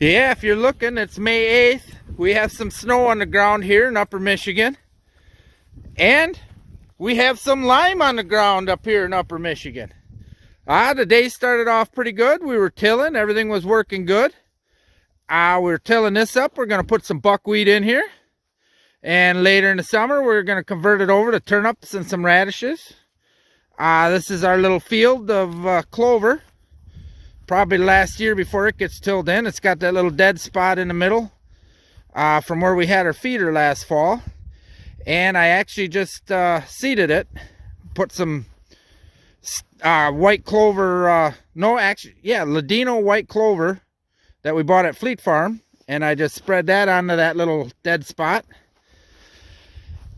Yeah, if you're looking, it's May 8th. We have some snow on the ground here in Upper Michigan. And we have some lime on the ground up here in Upper Michigan. The day started off pretty good. We were tilling. Everything was working good. We were tilling this up. We're going to put some buckwheat in here. And later in the summer, we're going to convert it over to turnips and some radishes. This is our little field of clover. Probably last year before it gets tilled in. It's got that little dead spot in the middle from where we had our feeder last fall. And I actually just seeded it. Put some white clover, Ladino white clover that we bought at Fleet Farm. And I just spread that onto that little dead spot.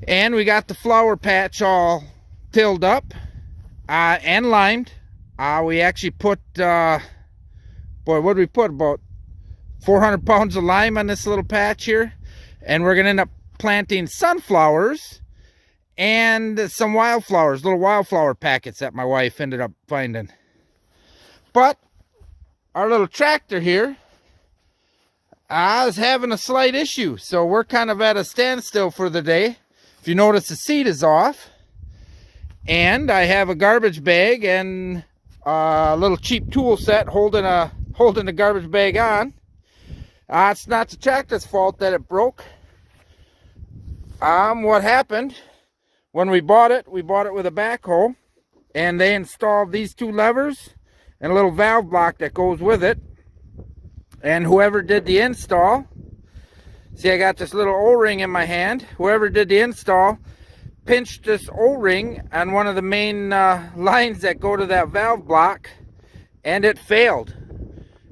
And we got the flower patch all tilled up and limed. We actually put, what did we put? About 400 pounds of lime on this little patch here. And we're going to end up planting sunflowers and some wildflowers, little wildflower packets that my wife ended up finding. But our little tractor here is having a slight issue. So we're kind of at a standstill for the day. If you notice, the seat is off. And I have a garbage bag and a little cheap tool set holding the garbage bag on. It's not the tractor's fault that it broke. What happened when we bought it with a backhoe, and they installed these two levers and a little valve block that goes with it. And whoever did the install, see, I got this little O-ring in my hand. Whoever did the install pinched this O-ring on one of the main lines that go to that valve block, and it failed.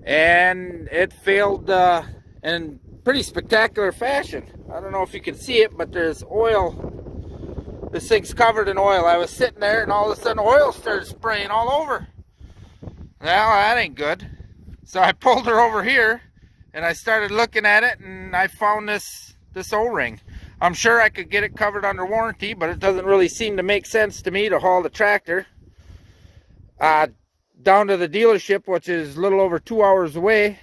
And it failed in pretty spectacular fashion. I don't know if you can see it, but there's oil. This thing's covered in oil. I was sitting there and all of a sudden oil started spraying all over. Well, that ain't good. So I pulled her over here and I started looking at it, and I found this O-ring. I'm sure I could get it covered under warranty, but it doesn't really seem to make sense to me to haul the tractor down to the dealership, which is a little over 2 hours away,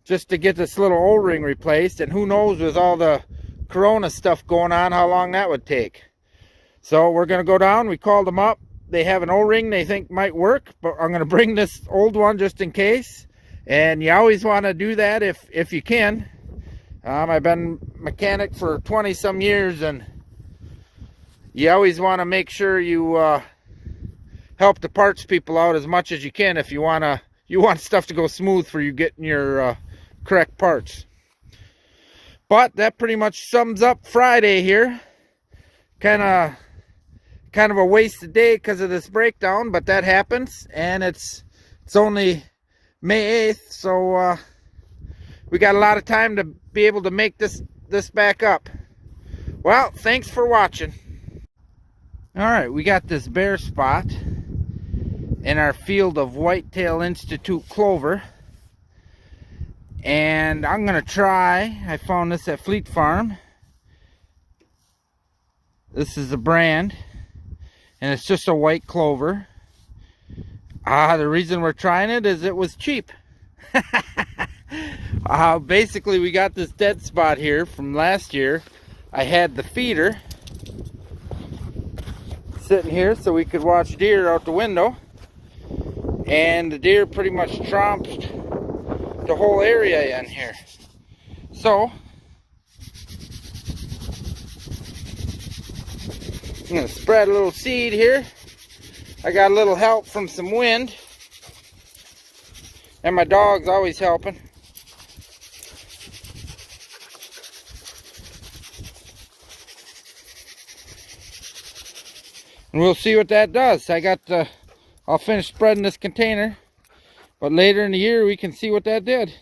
just to get this little O-ring replaced. And who knows, with all the corona stuff going on, how long that would take. So we're going to go down. We called them up. They have an O-ring they think might work, but I'm going to bring this old one just in case. And you always want to do that if you can. I've been mechanic for 20 some years, and you always want to make sure you help the parts people out as much as you can if you want stuff to go smooth for you getting your correct parts. But that pretty much sums up Friday here. Kind of a wasted day because of this breakdown, but that happens, and it's only May 8th, so we got a lot of time to be able to make this back up. Well, thanks for watching. Alright, we got this bare spot in our field of Whitetail Institute clover, and I'm gonna try. I found this at Fleet Farm. This is a brand, and it's just a white clover. The reason we're trying it is it was cheap. Basically, we got this dead spot here from last year. I had the feeder sitting here so we could watch deer out the window, and the deer pretty much tromped the whole area in here. So I'm going to spread a little seed here. I got a little help from some wind, and my dog's always helping. And we'll see what that does. I'll finish spreading this container, but later in the year we can see what that did.